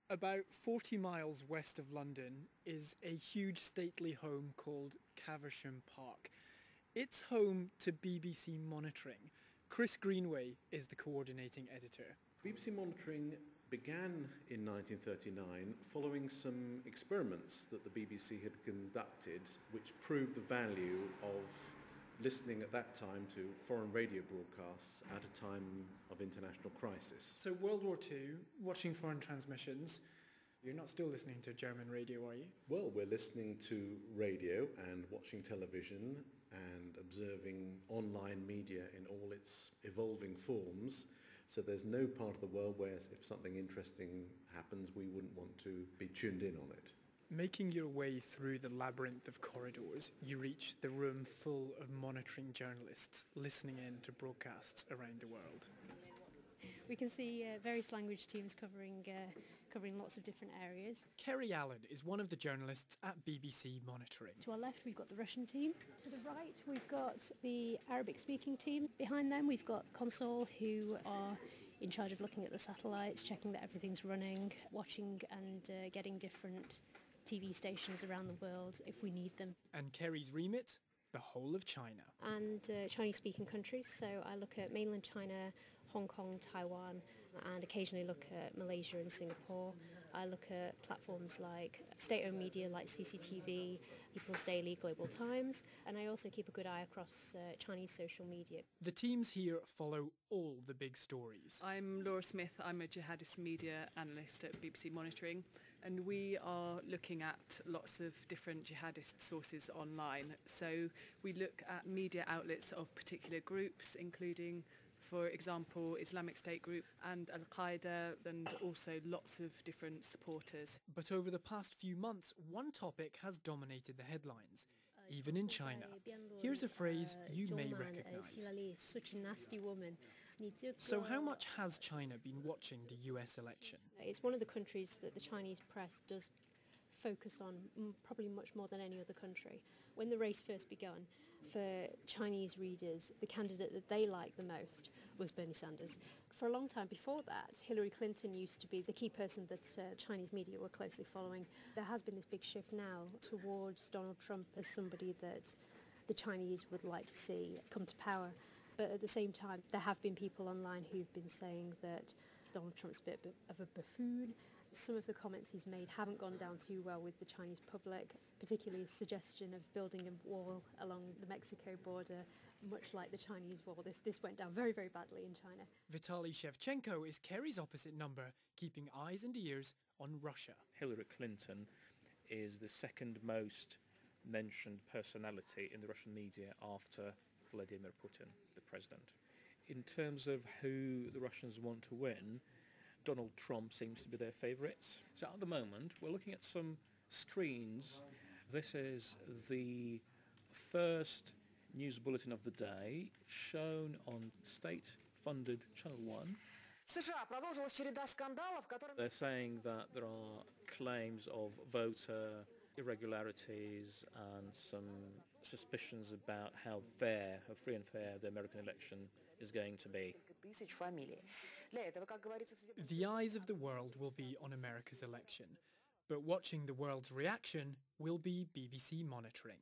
About 40 miles west of London is a huge stately home called Caversham Park. It's home to BBC Monitoring. Chris Greenway is the coordinating editor. BBC Monitoring began in 1939 following some experiments that the BBC had conducted which proved the value of listening at that time to foreign radio broadcasts at a time of international crisis. So World War II, watching foreign transmissions. You're not still listening to German radio, are you? Well, we're listening to radio and watching television and observing online media in all its evolving forms. So there's no part of the world where if something interesting happens, we wouldn't want to be tuned in on it. Making your way through the labyrinth of corridors, you reach the room full of monitoring journalists listening in to broadcasts around the world. We can see various language teams covering lots of different areas. Kerry Allen is one of the journalists at BBC Monitoring. To our left we've got the Russian team. To the right we've got the Arabic speaking team. Behind them we've got Console, who are in charge of looking at the satellites, checking that everything's running, watching and getting different TV stations around the world if we need them. And Kerry's remit? The whole of China. And Chinese-speaking countries, so I look at mainland China, Hong Kong, Taiwan, and occasionally look at Malaysia and Singapore. I look at platforms like state-owned media like CCTV, People's Daily, Global Times, and I also keep a good eye across Chinese social media. The teams here follow all the big stories. I'm Laura Smith. I'm a jihadist media analyst at BBC Monitoring, and we are looking at lots of different jihadist sources online. So we look at media outlets of particular groups, including, for example, Islamic State Group and Al-Qaeda, and also lots of different supporters. But over the past few months, one topic has dominated the headlines, even in China. Here's a phrase you may recognise. Such a nasty woman. So how much has China been watching the US election? It's one of the countries that the Chinese press does focus on probably much more than any other country. When the race first began, for Chinese readers, the candidate that they liked the most was Bernie Sanders. For a long time before that, Hillary Clinton used to be the key person that Chinese media were closely following. There has been this big shift now towards Donald Trump as somebody that the Chinese would like to see come to power. But at the same time, there have been people online who've been saying that Donald Trump's a bit of a buffoon. Some of the comments he's made haven't gone down too well with the Chinese public, particularly his suggestion of building a wall along the Mexico border, much like the Chinese wall. This went down very, very badly in China. Vitaly Shevchenko is Kerry's opposite number, keeping eyes and ears on Russia. Hillary Clinton is the second most mentioned personality in the Russian media after Vladimir Putin, the president. In terms of who the Russians want to win, Donald Trump seems to be their favourite. So at the moment, we're looking at some screens. This is the first news bulletin of the day, shown on state-funded Channel 1. They're saying that there are claims of voter irregularities and some suspicions about how free and fair the American election is going to be. The eyes of the world will be on America's election, but watching the world's reaction will be BBC Monitoring.